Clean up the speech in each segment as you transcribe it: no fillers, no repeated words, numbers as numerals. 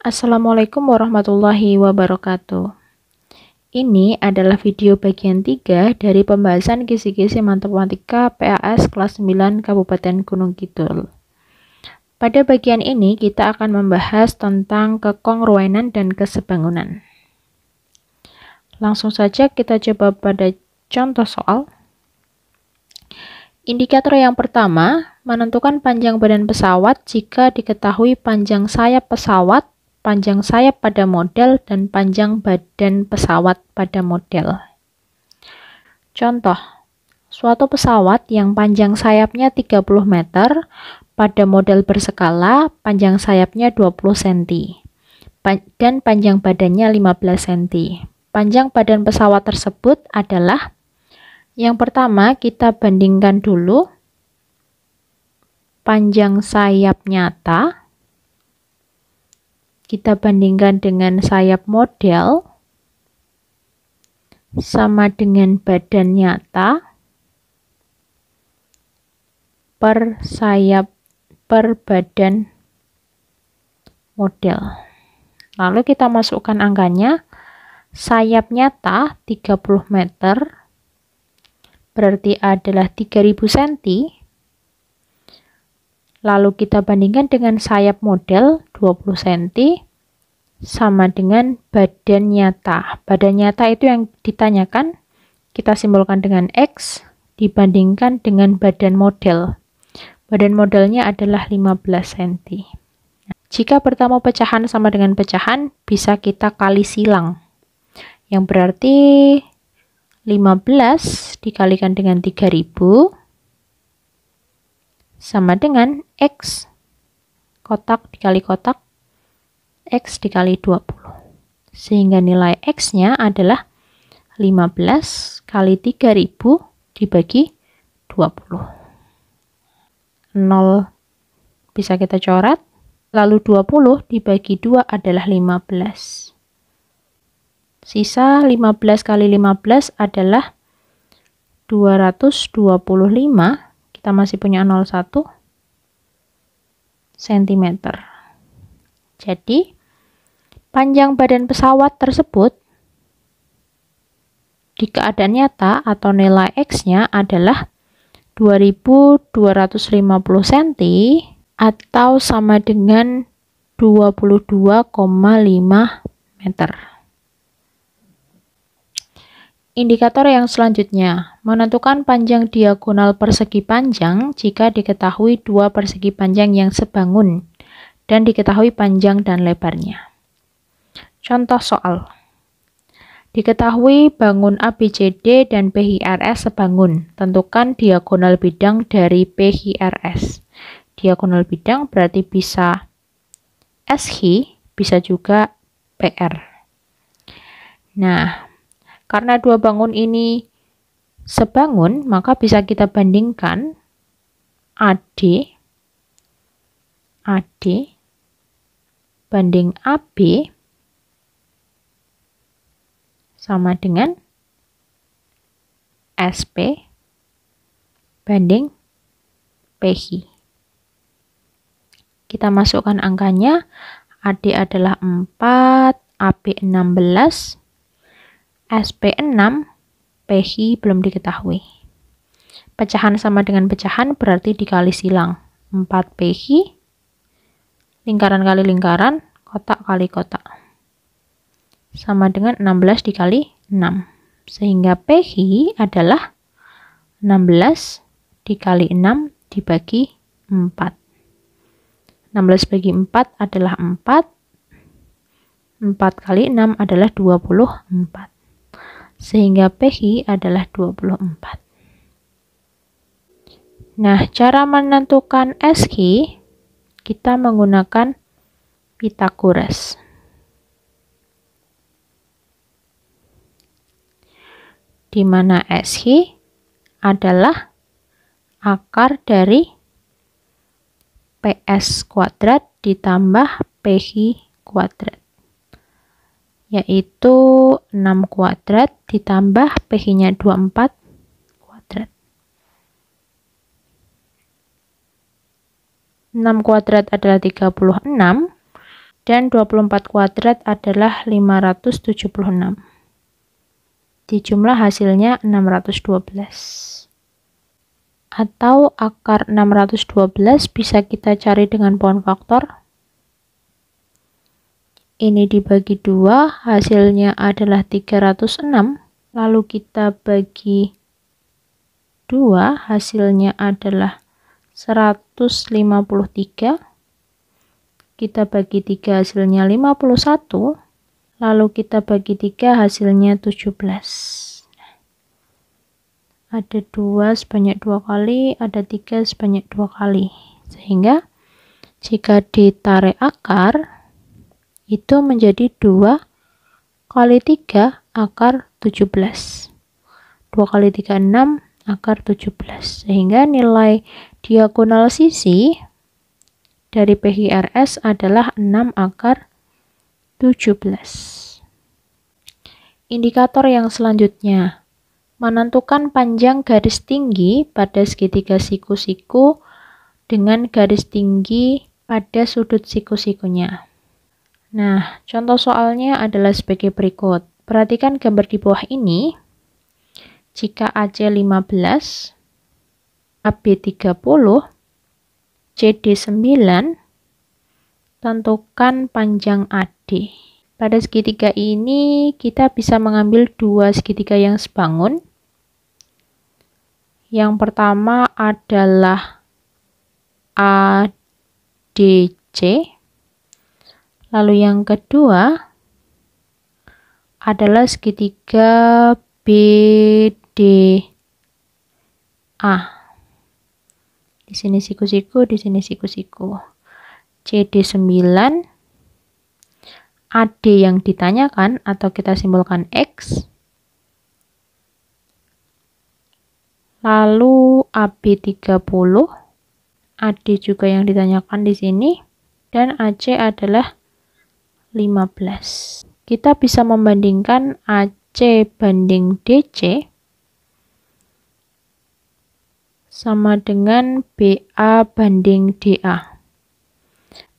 Assalamualaikum warahmatullahi wabarakatuh. Ini adalah video bagian 3 dari pembahasan kisi-kisi matematika PAS kelas 9 Kabupaten Gunung Kidul. Pada bagian ini kita akan membahas tentang kekongruenan dan kesebangunan. Langsung saja kita coba pada contoh soal. Indikator yang pertama, menentukan panjang badan pesawat jika diketahui panjang sayap pesawat, panjang sayap pada model, dan panjang badan pesawat pada model. Contoh, suatu pesawat yang panjang sayapnya 30 meter, pada model berskala, panjang sayapnya 20 cm, dan panjang badannya 15 cm. Panjang badan pesawat tersebut adalah, yang pertama kita bandingkan dulu panjang sayap nyata, kita bandingkan dengan sayap model, sama dengan badan nyata, per sayap per badan model. Lalu kita masukkan angkanya, sayap nyata 30 meter, berarti adalah 3000 cm, lalu kita bandingkan dengan sayap model 20 cm, sama dengan badan nyata. Badan nyata itu yang ditanyakan, kita simbolkan dengan X, dibandingkan dengan badan model. Badan modelnya adalah 15 cm. Jika pertama pecahan sama dengan pecahan, bisa kita kali silang. Yang berarti 15 dikalikan dengan 3000, sama dengan X, kotak dikali kotak, X dikali 20. Sehingga nilai X-nya adalah 15 kali 3000 dibagi 20. 0 bisa kita coret, lalu 20 dibagi 2 adalah 15. Sisa 15 kali 15 adalah 225. Kita masih punya 01 cm. Jadi, panjang badan pesawat tersebut di keadaan nyata atau nilai X-nya adalah 2250 cm atau sama dengan 22,5 meter. Indikator yang selanjutnya, menentukan panjang diagonal persegi panjang jika diketahui dua persegi panjang yang sebangun dan diketahui panjang dan lebarnya. Contoh soal. Diketahui bangun ABCD dan PHRS sebangun. Tentukan diagonal bidang dari PHRS. Diagonal bidang berarti bisa SH, bisa juga PR. Nah, karena dua bangun ini sebangun, maka bisa kita bandingkan AD banding AB sama dengan SP banding PH. Kita masukkan angkanya, AD adalah 4, AB 16, SP 6, PH belum diketahui. Pecahan sama dengan pecahan berarti dikali silang. 4 PH, lingkaran kali lingkaran, kotak kali kotak. Sama dengan 16 dikali 6. Sehingga PH adalah 16 dikali 6 dibagi 4. 16 bagi 4 adalah 4. 4 kali 6 adalah 24. Sehingga PH adalah 24. Nah, cara menentukan SQ, kita menggunakan Pythagoras. Di mana SQ adalah akar dari PS kuadrat ditambah PH kuadrat. Yaitu 6 kuadrat ditambah PH-nya 24 kuadrat. 6 kuadrat adalah 36, Dan 24 kuadrat adalah 576. Dijumlah hasilnya 612. Atau akar 612 bisa kita cari dengan pohon faktor. Ini dibagi 2, hasilnya adalah 306. Lalu kita bagi 2, hasilnya adalah 153. Kita bagi 3, hasilnya 51. Lalu kita bagi 3, hasilnya 17. Ada 2 sebanyak 2 kali, ada 3 sebanyak 2 kali. Sehingga jika ditarik akar, itu menjadi 2 kali 3 akar 17. 2 kali 3, 6 akar 17. Sehingga nilai diagonal sisi dari PQRS adalah 6 akar 17. Indikator yang selanjutnya, menentukan panjang garis tinggi pada segitiga siku-siku dengan garis tinggi pada sudut siku-sikunya. Nah, contoh soalnya adalah sebagai berikut. Perhatikan gambar di bawah ini. Jika AC 15, AB 30, CD 9, tentukan panjang AD. Pada segitiga ini kita bisa mengambil 2 segitiga yang sebangun. Yang pertama adalah ADC. Lalu yang kedua adalah segitiga BDA. Di sini siku-siku, di sini siku-siku. CD 9, AD yang ditanyakan atau kita simbolkan X. Lalu AB 30, AD juga yang ditanyakan di sini, dan AC adalah 15. Kita bisa membandingkan AC banding DC sama dengan BA banding DA.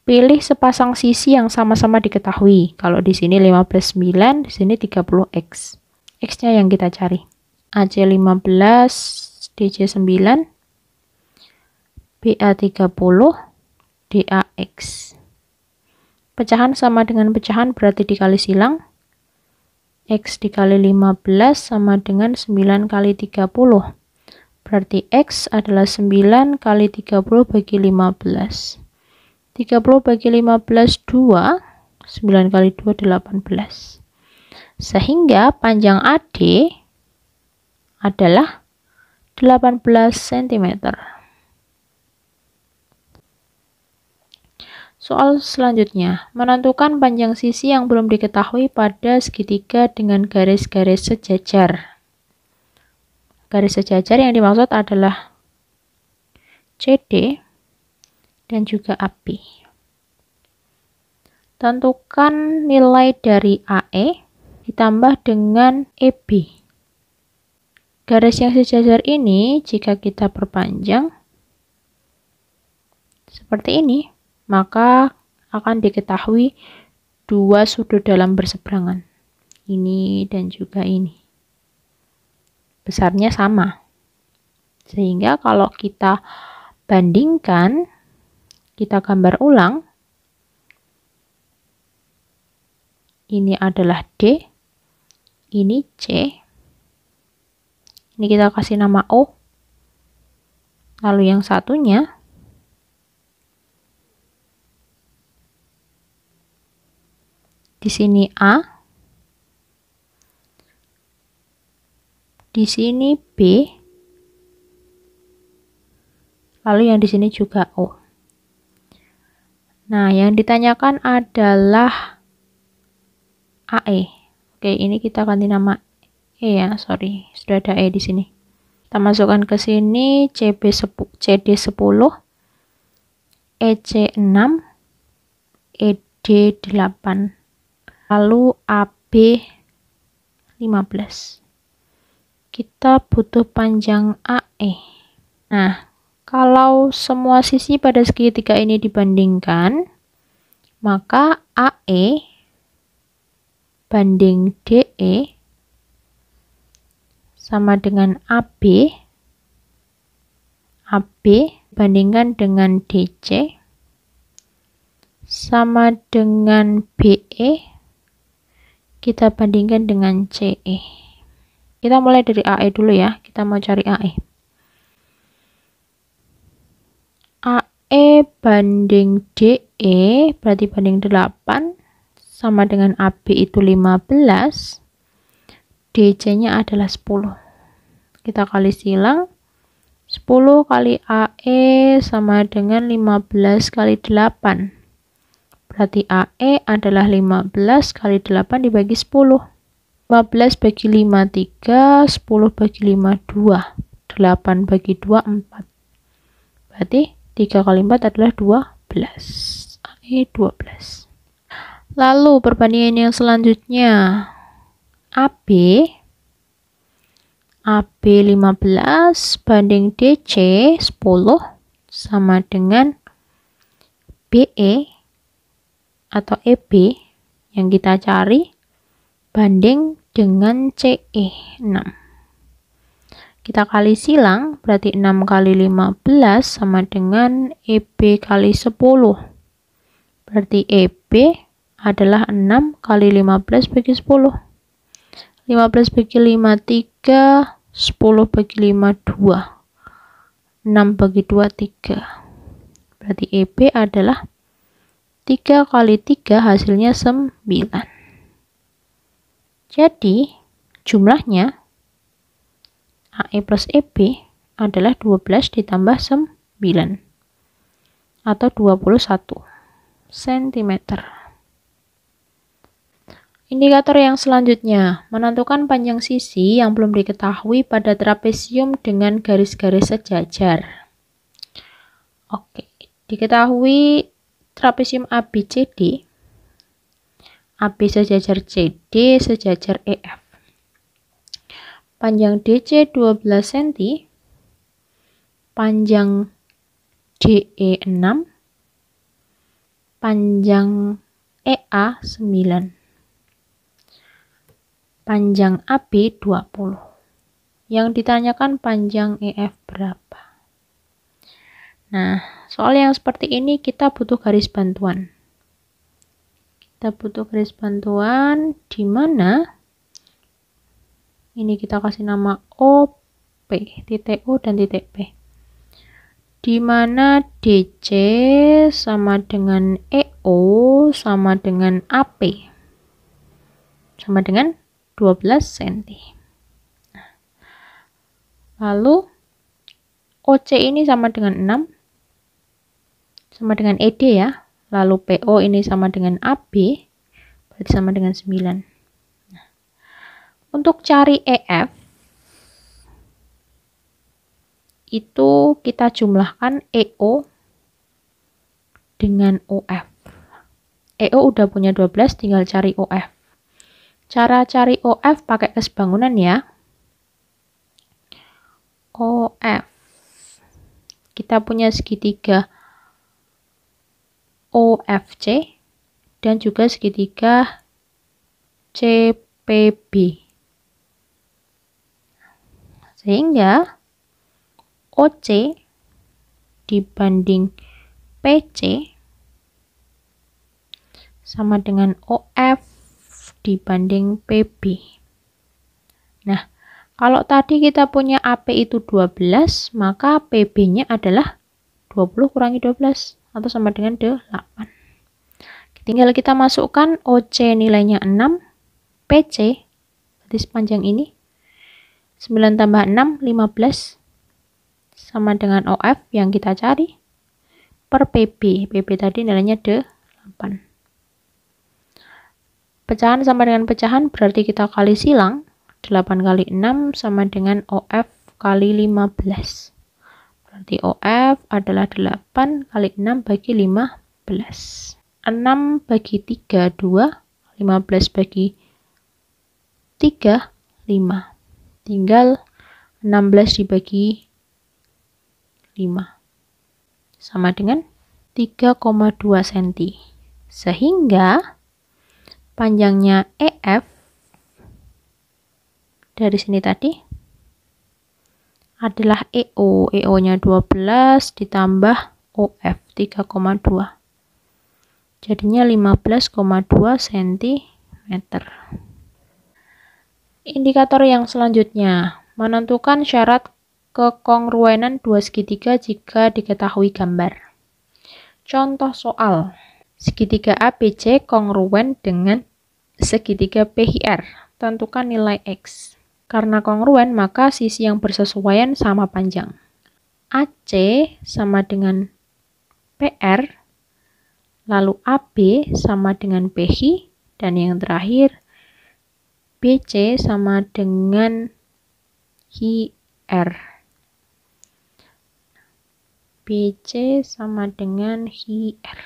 Pilih sepasang sisi yang sama-sama diketahui. Kalau di sini 15/9, di sini 30x. X-nya yang kita cari. AC 15, DC 9, BA 30, DAX. Pecahan sama dengan pecahan berarti dikali silang. X dikali 15 sama dengan 9 kali 30. Berarti X adalah 9 kali 30 bagi 15. 30 bagi 15, 2. 9 kali 2, 18. Sehingga panjang AD adalah 18 cm. Soal selanjutnya, menentukan panjang sisi yang belum diketahui pada segitiga dengan garis-garis sejajar. Garis sejajar yang dimaksud adalah CD dan juga AB. Tentukan nilai dari AE ditambah dengan EB. Garis yang sejajar ini jika kita perpanjang seperti ini, maka akan diketahui 2 sudut dalam berseberangan. Ini dan juga ini. Besarnya sama. Sehingga kalau kita bandingkan, kita gambar ulang. Ini adalah D, ini C. Ini kita kasih nama O. Lalu yang satunya di sini A, di sini B, lalu yang di sini juga O. Nah, yang ditanyakan adalah AE. Oke, ini kita ganti nama E ya, sorry, sudah ada E di sini. Kita masukkan ke sini CD 10, EC 6, ED 8. Lalu AB 15. Kita butuh panjang AE. Nah, kalau semua sisi pada segitiga ini dibandingkan, maka AE banding DE sama dengan AB. AB bandingkan dengan DC sama dengan BE, kita bandingkan dengan CE. Kita mulai dari AE dulu ya, kita mau cari AE. AE banding DE berarti banding 8 sama dengan AB itu 15, DC-nya adalah 10. Kita kali silang, 10 kali AE sama dengan 15 kali 8. Berarti AE adalah 15 kali 8 dibagi 10. 15 bagi 5, 3. 10 bagi 5, 2. 8 bagi 2, 4. Berarti 3 kali 4 adalah 12. AE 12. Lalu perbandingan yang selanjutnya. AB 15 banding DC 10 sama dengan BE atau EB yang kita cari banding dengan CE 6. Kita kali silang, berarti 6 kali 15 sama dengan EB kali 10. Berarti EB adalah 6 kali 15 bagi 10. 15 bagi 5, 3. 10 bagi 5, 2. 6 bagi 2, 3. Berarti EB adalah 3 kali 3 hasilnya 9. Jadi jumlahnya AE plus EB adalah 12 ditambah 9 atau 21 cm. Indikator yang selanjutnya, menentukan panjang sisi yang belum diketahui pada trapesium dengan garis-garis sejajar. Oke, diketahui trapesium ABCD, AB sejajar CD sejajar EF. Panjang DC 12 cm, panjang DE 6, panjang EA 9. Panjang AB 20. Yang ditanyakan panjang EF berapa? Nah, soal yang seperti ini kita butuh garis bantuan. Kita butuh garis bantuan di mana ini kita kasih nama OP, titik O dan titik P. Di mana DC sama dengan EO sama dengan AP. Sama dengan 12 cm. Lalu OC ini sama dengan 6. Sama dengan ED ya. Lalu PO ini sama dengan AB. Berarti sama dengan 9. Nah, untuk cari EF itu kita jumlahkan EO dengan OF. EO udah punya 12, tinggal cari OF. Cara cari OF pakai kesebangunan ya. OF. Kita punya segitiga OFC dan juga segitiga CPB. Sehingga OC dibanding PC sama dengan OF dibanding PB. Nah, kalau tadi kita punya AP itu 12, maka PB-nya adalah 20 kurangi 12 atau sama dengan 8. Tinggal kita masukkan OC nilainya 6, PC berarti sepanjang ini 9 tambah 6 15 sama dengan OF yang kita cari per PB. PB tadi nilainya 8. Pecahan sama dengan pecahan berarti kita kali silang. 8 kali 6 sama dengan OF kali 15. Berarti OF adalah 8 kali 6 bagi 15. 6 bagi 3, 2. 15 bagi 3, 5. Tinggal 16 dibagi 5. Sama dengan 3,2 cm. Sehingga panjangnya EF dari sini tadi adalah EO. EO-nya 12 ditambah OF 3,2. Jadinya 15,2 cm. Indikator yang selanjutnya, menentukan syarat kekongruenan dua segitiga jika diketahui gambar. Contoh soal, segitiga ABC kongruen dengan segitiga PHR. Tentukan nilai X. Karena kongruen, maka sisi yang bersesuaian sama panjang. AC sama dengan PR, lalu AB sama dengan PH, dan yang terakhir BC sama dengan HR. BC sama dengan HR.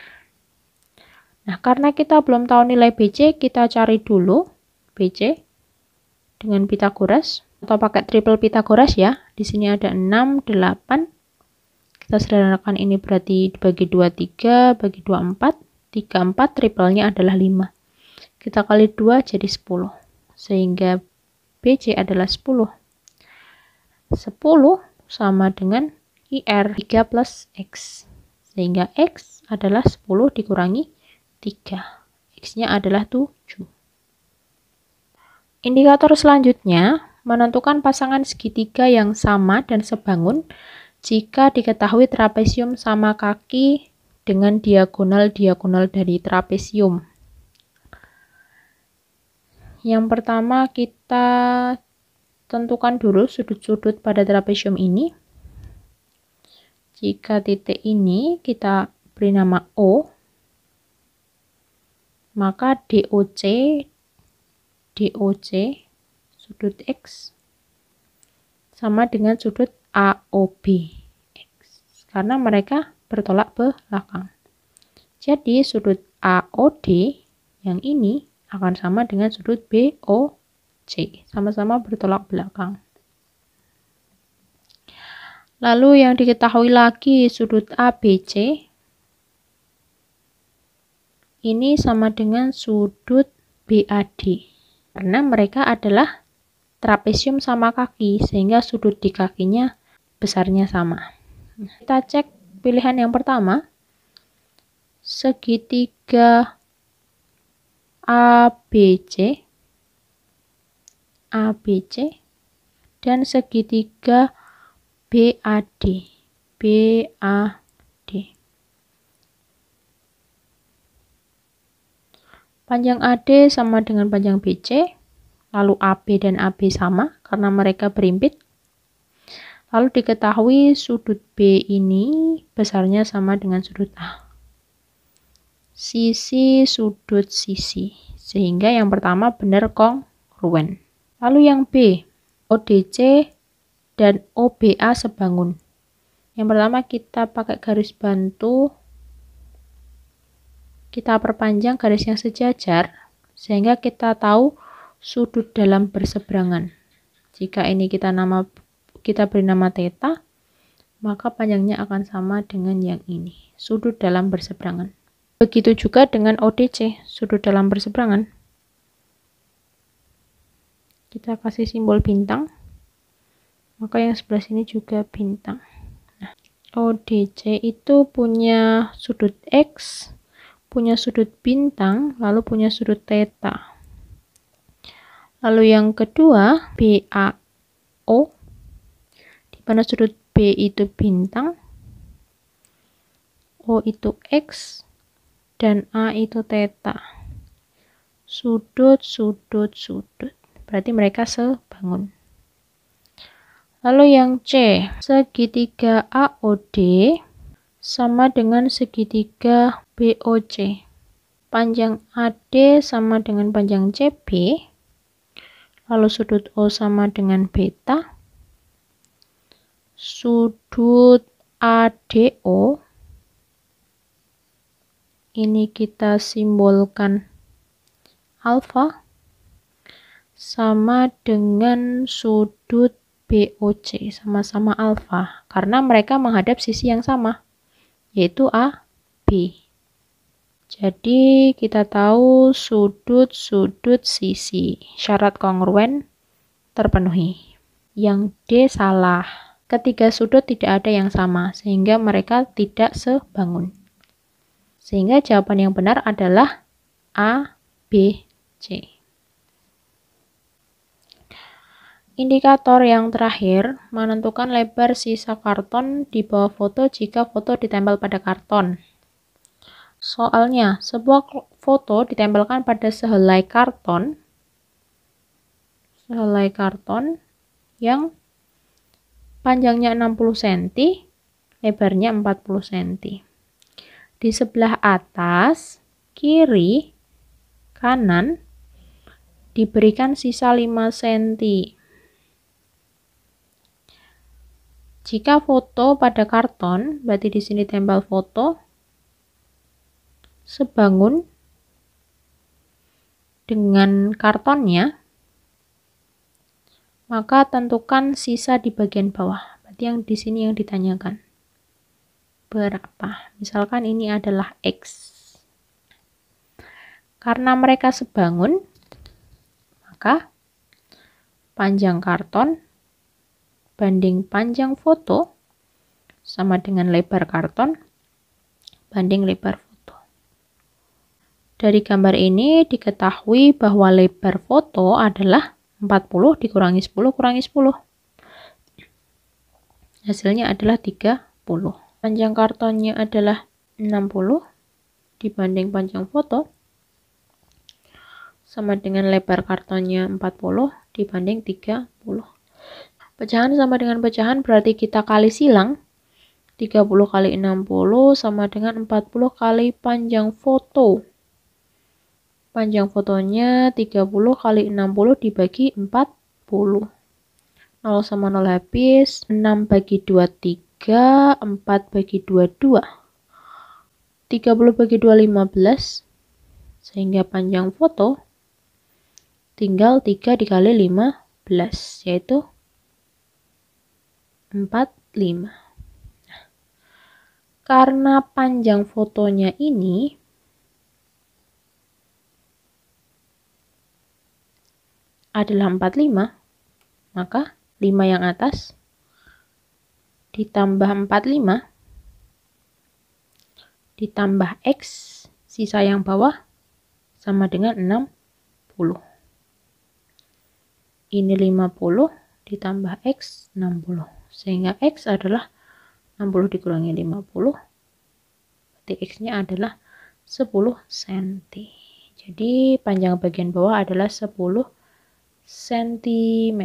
Nah, karena kita belum tahu nilai BC, kita cari dulu BC dengan Pitagoras atau pakai triple Pitagoras ya. Di sini ada 6, 8. Kita sederhanakan ini berarti dibagi 2, 3, bagi 2, 4. 3, 4, triplenya adalah 5. Kita kali 2 jadi 10. Sehingga BC adalah 10. 10 sama dengan IR 3 plus X. Sehingga X adalah 10 dikurangi 3. X-nya adalah 7. Indikator selanjutnya, menentukan pasangan segitiga yang sama dan sebangun jika diketahui trapesium sama kaki dengan diagonal-diagonal dari trapesium. Yang pertama kita tentukan dulu sudut-sudut pada trapesium ini. Jika titik ini kita beri nama O, maka DOC sudut X sama dengan sudut AOB X, karena mereka bertolak belakang. Jadi sudut AOD yang ini akan sama dengan sudut BOC, sama-sama bertolak belakang. Lalu yang diketahui lagi sudut ABC ini sama dengan sudut BAD, karena mereka adalah trapesium sama kaki, sehingga sudut di kakinya besarnya sama. Kita cek pilihan yang pertama, segitiga ABC dan segitiga BAD. Panjang AD sama dengan panjang BC, lalu AB dan AB sama karena mereka berimpit. Lalu diketahui sudut B ini besarnya sama dengan sudut A. Sisi sudut sisi, sehingga yang pertama benar kongruen. Lalu yang B, ODC dan OBA sebangun. Yang pertama kita pakai garis bantu, kita perpanjang garis yang sejajar sehingga kita tahu sudut dalam berseberangan. Jika ini kita beri nama theta, maka panjangnya akan sama dengan yang ini, sudut dalam berseberangan. Begitu juga dengan ODC, sudut dalam berseberangan. Kita kasih simbol bintang, maka yang sebelah sini juga bintang. Nah, ODC itu punya sudut X, punya sudut bintang, lalu punya sudut theta. Lalu yang kedua, BAO, di mana sudut B itu bintang, O itu X, dan A itu theta. Sudut. Berarti mereka sebangun. Lalu yang C, segitiga AOD sama dengan segitiga BOC. Panjang AD sama dengan panjang CB. Lalu sudut O sama dengan beta. Sudut ADO ini kita simbolkan alfa sama dengan sudut BOC, sama-sama alfa karena mereka menghadap sisi yang sama, yaitu AB. Jadi kita tahu sudut-sudut sisi. Syarat kongruen terpenuhi. Yang D salah. Ketiga sudut tidak ada yang sama, sehingga mereka tidak sebangun. Sehingga jawaban yang benar adalah A, B, C. Indikator yang terakhir, menentukan lebar sisa karton di bawah foto jika foto ditempel pada karton. Soalnya, sebuah foto ditempelkan pada sehelai karton yang panjangnya 60 cm, lebarnya 40 cm. Di sebelah atas, kiri, kanan diberikan sisa 5 cm. Jika foto pada karton, berarti di sini tempel foto sebangun dengan kartonnya, maka tentukan sisa di bagian bawah. Berarti yang di sini yang ditanyakan. Berapa? Misalkan ini adalah X. Karena mereka sebangun, maka panjang karton banding panjang foto sama dengan lebar karton banding lebar foto. Dari gambar ini diketahui bahwa lebar foto adalah 40 dikurangi 10 kurangi 10. Hasilnya adalah 30. Panjang kartonnya adalah 60 dibanding panjang foto sama dengan lebar kartonnya 40 dibanding 30. Pecahan sama dengan pecahan berarti kita kali silang. 30 kali 60 sama dengan 40 kali panjang foto. Panjang fotonya 30 kali 60 dibagi 40. 0 sama 0 habis. 6 bagi 2, 3. 4 bagi 2, 2. 30 bagi 2, 15. Sehingga panjang foto tinggal 3 dikali 15, yaitu 45. Karena panjang fotonya ini adalah 45, maka 5 yang atas ditambah 45 ditambah X, sisa yang bawah sama dengan 60. Ini 50 ditambah X 60. Sehingga X adalah 60 dikurangi 50. Berarti X-nya adalah 10 cm. Jadi panjang bagian bawah adalah 10 cm.